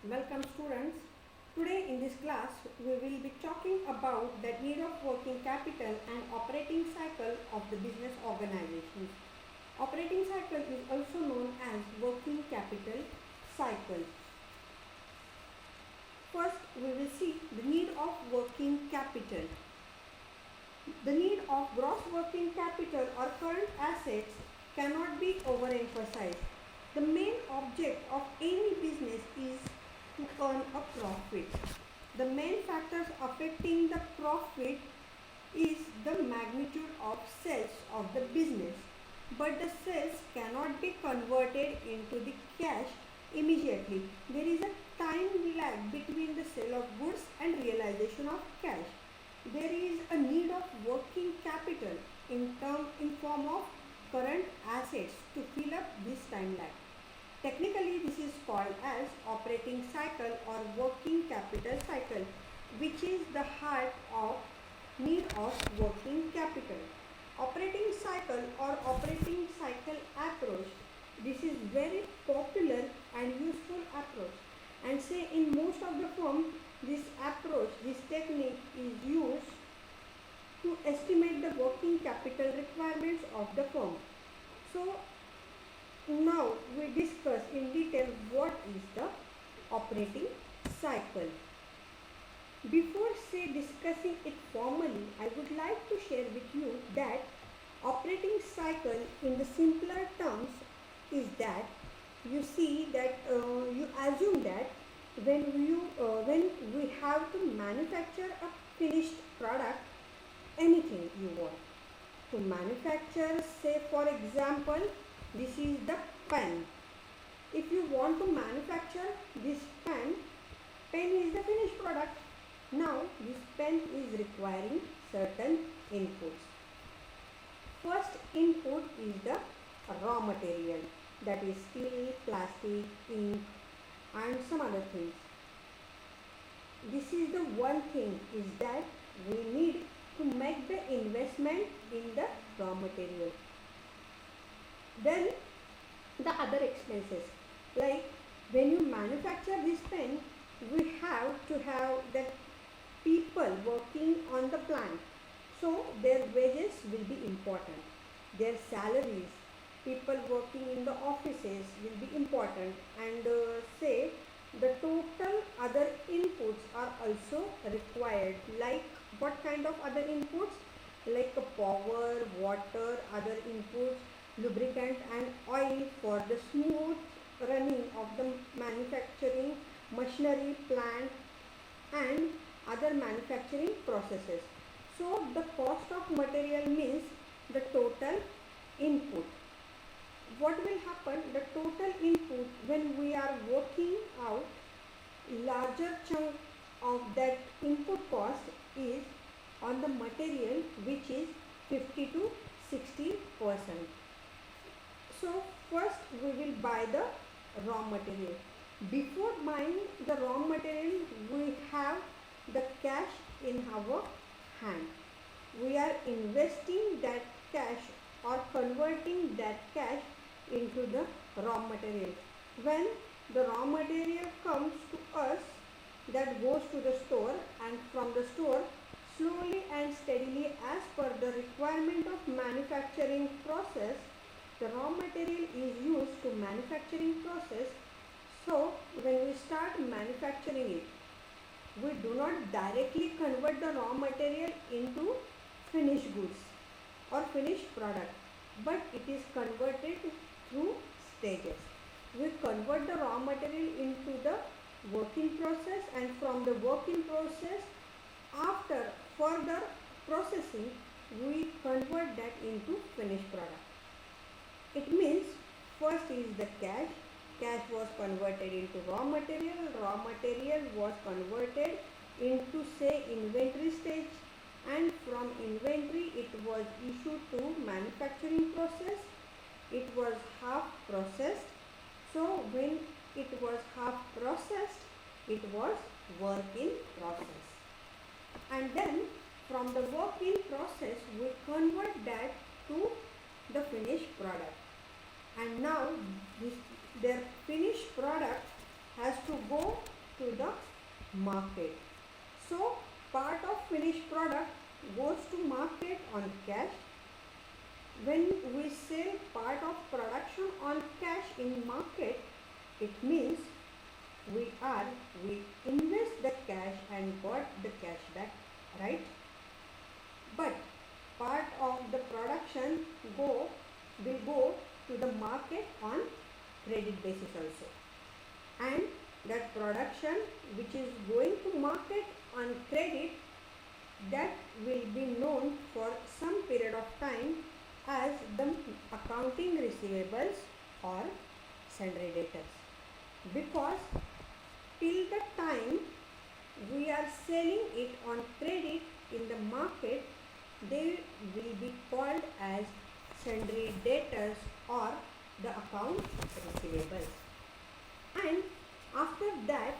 Welcome students. Today in this class we will be talking about the need of working capital and operating cycle of the business organizations. Operating cycle is also known as working capital cycle. First we will see the need of working capital. The need of gross working capital or current assets cannot be overemphasized. The main object of any business is to earn a profit. The main factors affecting the profit is the magnitude of sales of the business, but the sales cannot be converted into the cash immediately. There is a time lag between the sale of goods and realization of cash. There is a need of working capital in form of current assets to fill up this time lag. Technically, this is called as operating cycle or working capital cycle, which is the heart of need of working capital. Operating cycle or operating cycle approach, this is very popular and useful approach, and say in most of the firm this approach, this technique is used to estimate the working capital requirements of the firm. So now we discuss in detail what is the operating cycle. Before discussing it formally, I would like to share with you that operating cycle in the simpler terms is that you see that you assume that when we have to manufacture a finished product, anything you want to manufacture, say for example, this is the pen. If you want to manufacture this pen is the finished product. Now this pen is requiring certain inputs. First input is the raw material, that is steel, plastic, ink and some other things. This is the one thing is that we need to make the investment in the raw material. Then the other expenses, like when you manufacture this pen, we have to have the people working on the plant, so their wages will be important, their salaries, people working in the offices will be important, and say the total other inputs are also required. Like what kind of other inputs? Like power, water, other inputs, lubricant and oil for the smooth running of the manufacturing machinery plant and other manufacturing processes. So the cost of material means the total input. What will happen? The total input, when we are working out, larger chunk of that input cost is on the material, which is 50 to 60%. So first we will buy the raw material. Before buying the raw material, we have the cash in our hand. We are investing that cash or converting that cash into the raw material. When the raw material comes to us, that goes to the store, and from the store slowly and steadily as per the requirement of manufacturing process, the raw material is used to manufacturing process. So when we start manufacturing it, we do not directly convert the raw material into finished goods or finished product, but it is converted through stages. We convert the raw material into the working process, and from the working process, after further processing, we convert that into finished product. It means first is the cash. Cash was converted into raw material was converted into say inventory stage, and from inventory it was issued to manufacturing process. It was half processed. So when it was half processed, it was work in process, and then from the work in process we convert that to the finished product. And now their finished product has to go market. So part of finished product goes to market on cash. When we sell part of production on cash in market, it means we invest the cash and got the cash back, right? But part of the production will go to the market on credit basis also, and that production which is going to market on credit, that will be known for some period of time as the accounting receivables or sundry debtors, because till the time we are selling it on credit in the market, they will be called as sundry debtors or the account receivables. And after that,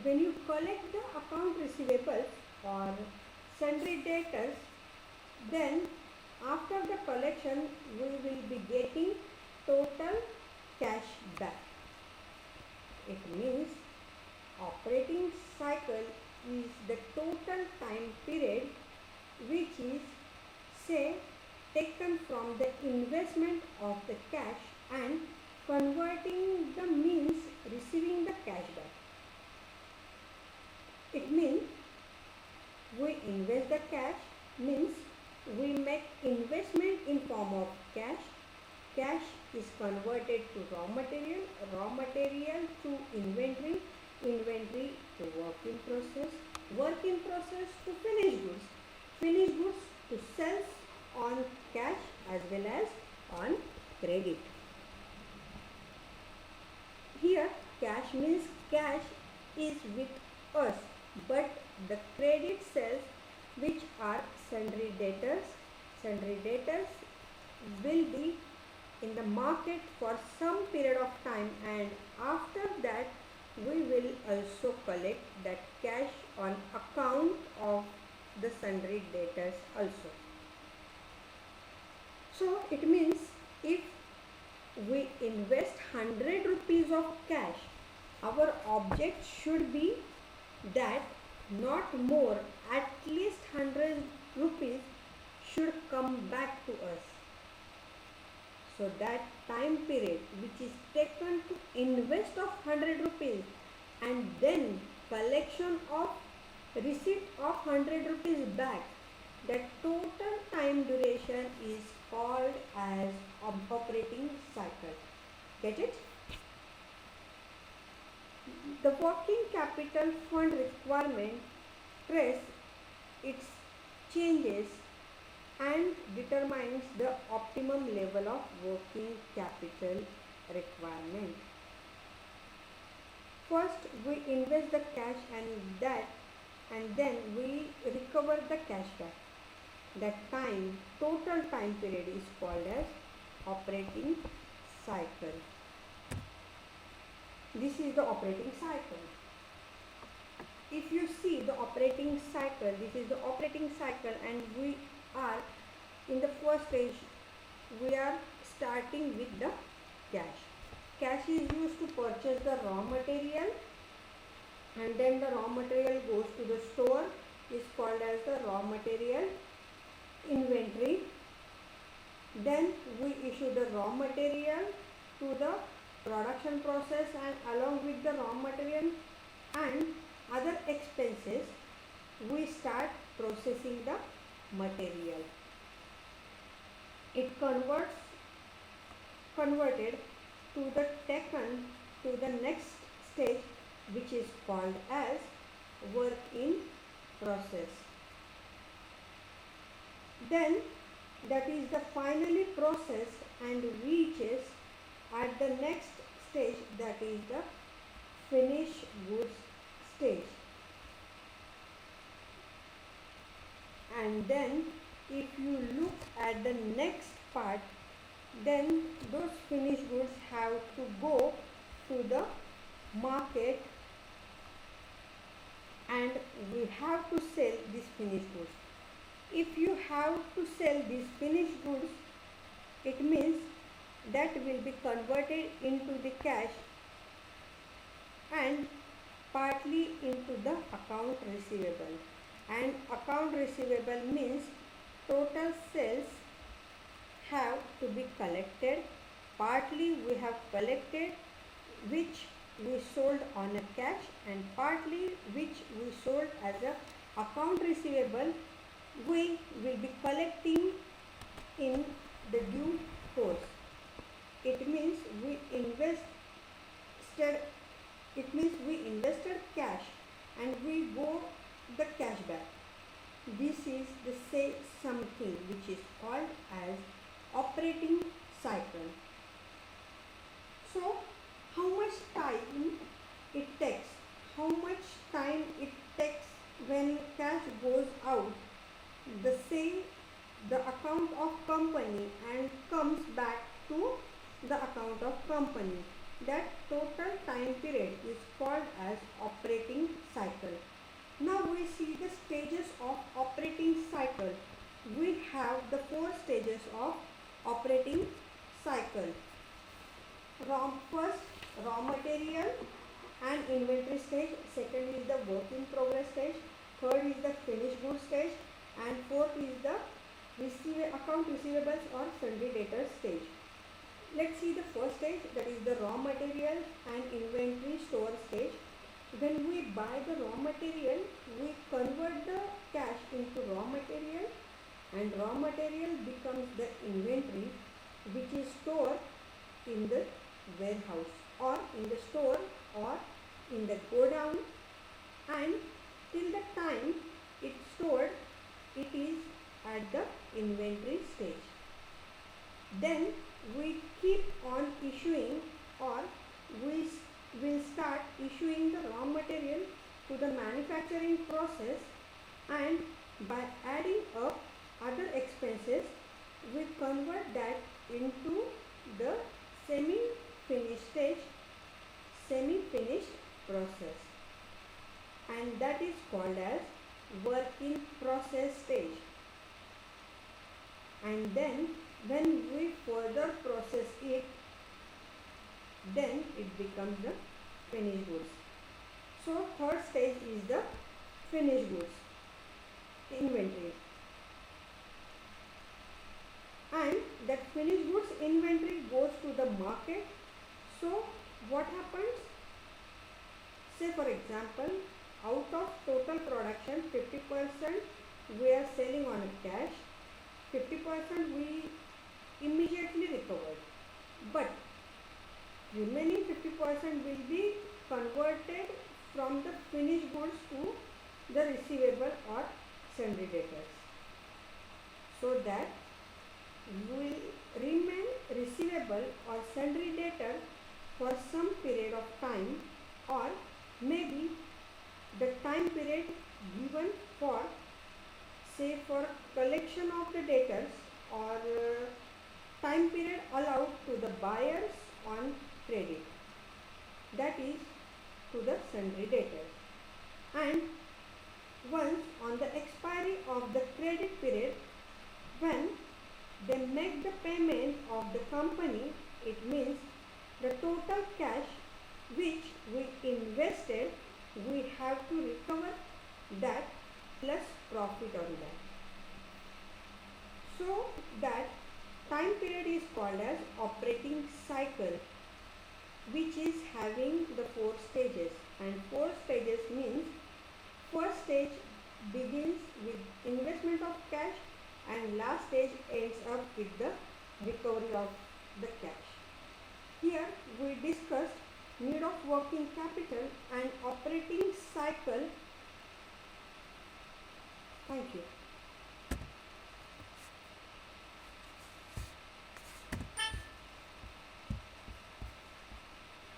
when you collect the account receivables or sundry debtors, then after the collection we will be getting total cash back. It means operating cycle is the total time period which is, say, taken from the investment of the cash and converting the means receiving the cash back. It means we invest the cash, means we make investment in form of cash. Cash is converted to raw material to inventory, inventory to work in process to finished goods to sales on cash as well as on credit. Here cash means cash is with us, but the credit sales which are sundry debtors will be in the market for some period of time, and after that we will also collect that cash on account of the sundry debtors also. So it means if we invest 100 rupees of cash, our object should be that not more, at least 100 rupees should come back to us. So that time period which is taken to invest of 100 rupees and then collection of receipt of 100 rupees back, that total time duration is called as operating cycle. Get it? The working capital fund requirement traces its changes and determines the optimum level of working capital requirement. First we invest the cash and then we recover the cash back. That total time period is called as operating cycle. This is the operating cycle. If you see the operating cycle, this is the operating cycle, and we are in the first stage, we are starting with the cash. Cash is used to purchase the raw material, and then the raw material goes to the store, is called as the raw material inventory. Then we issue the raw material to the production process, and along with the raw material and other expenses, we start processing the material. It converted to the taken to the next stage, which is called as work in process. Then that is the finally processed and reaches at the next stage, that is the finished goods stage. And then if you look at the next part, then those finished goods have to go to the market and we have to sell these finished goods. If you have to sell these finished goods, it means that will be converted into the cash, and partly into the account receivable. And account receivable means total sales have to be collected. Partly we have collected which we sold on a cash, and partly which we sold as a account receivable we will be collecting in the due course. It means we invested cash and we go the cash back. This is the say something which is called as operating cycle. So how much time it takes? How much time it takes when cash goes out, the account of company and comes back to the account of company? That total time period is called as operating cycle. Now we see the stages of operating cycle. We have the four stages of operating cycle. First, raw material and inventory stage. Second is the work in progress stage. Third is the finished goods stage. And fourth is the account receivables or sundry debtors stage. Let's see the first stage, that is the raw material and inventory store stage. When we buy the raw material, we convert the cash into raw material, and raw material becomes the inventory which is stored in the warehouse or in the store or in the godown, and till the time it's stored it is at the inventory stage. Then we keep on issuing, or we will start issuing the raw material to the manufacturing process, and by adding up other expenses we convert that into the semi-finished process, and that is called as work in process stage. And then when we further process it, then it becomes the finished goods. So third stage is the finished goods inventory, and that finished goods inventory goes to the market. So what happens? Say for example, out of total production, 50% we are selling on a cash, 50% we immediately recovered, but remaining 50% will be converted from the finished goods to the receivable or sundry debtors, so that will remain receivable or sundry debtor for some period of time, or maybe the time period given for, say, for collection of the debtors, or time period allowed to the buyers on credit, that is to the sundry debtors. And once on the expiry of the credit period, when they make the payment of the company, it means the total cash which we invested, we have to recover that plus profit on that. So that time period is called as operating cycle, which is having the four stages. And four stages means first stage begins with investment of cash, and last stage ends up with the recovery of the cash. Here we discussed need of working capital and operating cycle. Thank you.